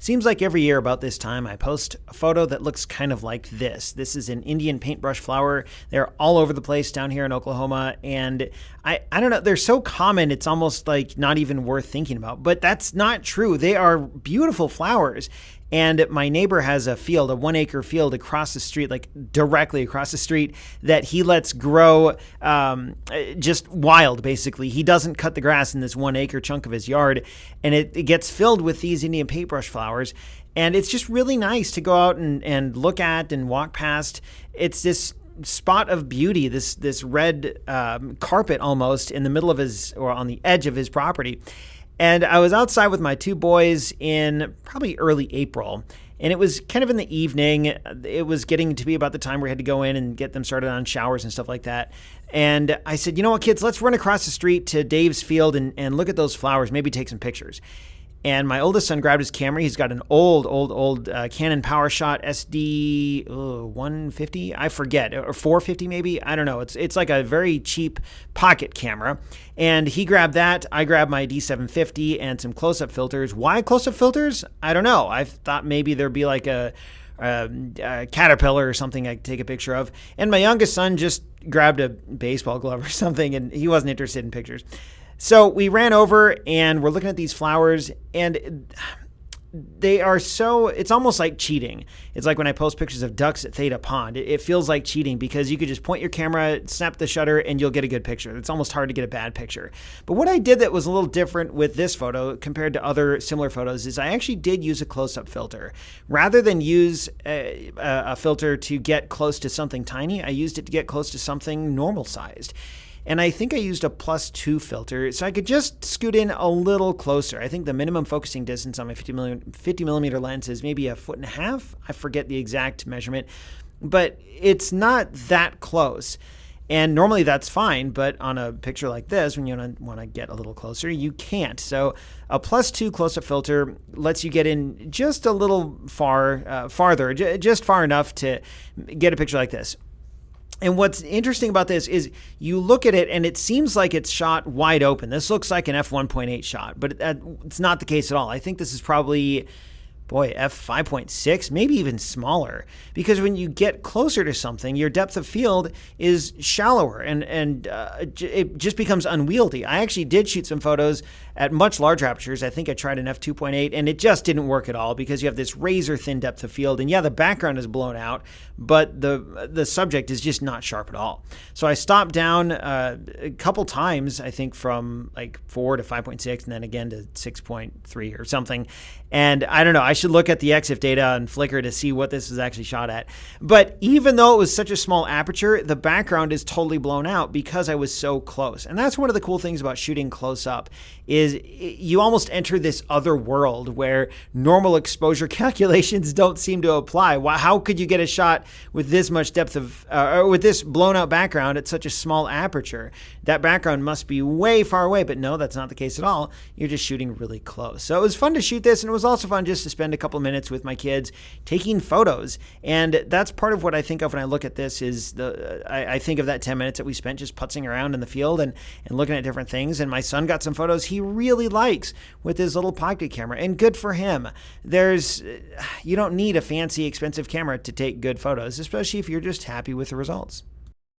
Seems like every year about this time, I post a photo that looks kind of like this. This is an Indian paintbrush flower. They're all over the place down here in Oklahoma. And I don't know, they're so common, it's almost like not even worth thinking about. But that's not true. They are beautiful flowers. And my neighbor has a field, a 1 acre field across the street, like directly across the street, that he lets grow just wild, basically. He doesn't cut the grass in this 1 acre chunk of his yard, and it gets filled with these Indian paintbrush flowers. And it's just really nice to go out and look at and walk past. It's this spot of beauty, this red carpet almost in the middle of his, or on the edge of his property. And I was outside with my two boys in probably early April, and it was kind of in the evening. It was getting to be about the time we had to go in and get them started on showers and stuff like that. And I said, you know what, kids, let's run across the street to Dave's field and look at those flowers, maybe take some pictures. And my oldest son grabbed his camera. He's got an old Canon PowerShot SD 150, I forget, or 450 maybe. I don't know. It's like a very cheap pocket camera. And he grabbed that. I grabbed my D750 and some close-up filters. Why close-up filters? I don't know. I thought maybe there'd be like a caterpillar or something I could take a picture of. And my youngest son just grabbed a baseball glove or something, and he wasn't interested in pictures. So we ran over and we're looking at these flowers, and they are so, it's almost like cheating. It's like when I post pictures of ducks at Theta Pond. It feels like cheating because you could just point your camera, snap the shutter, and you'll get a good picture. It's almost hard to get a bad picture. But what I did that was a little different with this photo compared to other similar photos is I actually did use a close-up filter. Rather than use a filter to get close to something tiny, I used it to get close to something normal-sized. And I think I used a +2 filter, so I could just scoot in a little closer. I think the minimum focusing distance on my 50 millimeter lens is maybe 1.5 feet. I forget the exact measurement, but it's not that close. And normally that's fine, but on a picture like this, when you want to get a little closer, you can't. So a +2 close-up filter lets you get in just a little farther, just far enough to get a picture like this. And what's interesting about this is you look at it and it seems like it's shot wide open. This looks like an f1.8 shot, but it's not the case at all. I think this is probably, f5.6, maybe even smaller, because when you get closer to something, your depth of field is shallower and it just becomes unwieldy. I actually did shoot some photos at much larger apertures. I think I tried an f2.8 and it just didn't work at all because you have this razor thin depth of field, and yeah, the background is blown out, but the subject is just not sharp at all. So I stopped down a couple times, I think from like 4 to 5.6 and then again to 6.3 or something. And I don't know, I should look at the EXIF data on Flickr to see what this is actually shot at. But even though it was such a small aperture, the background is totally blown out because I was so close. And that's one of the cool things about shooting close up is you almost enter this other world where normal exposure calculations don't seem to apply. How could you get a shot with this much depth of, or with this blown out background at such a small aperture? That background must be way far away, but no, that's not the case at all. You're just shooting really close. So it was fun to shoot this, and it was also fun just to spend a couple minutes with my kids taking photos. And that's part of what I think of when I look at this is I think of that 10 minutes that we spent just putzing around in the field and looking at different things. And my son got some photos he really likes with his little pocket camera, and good for him. You don't need a fancy, expensive camera to take good photos, especially if you're just happy with the results.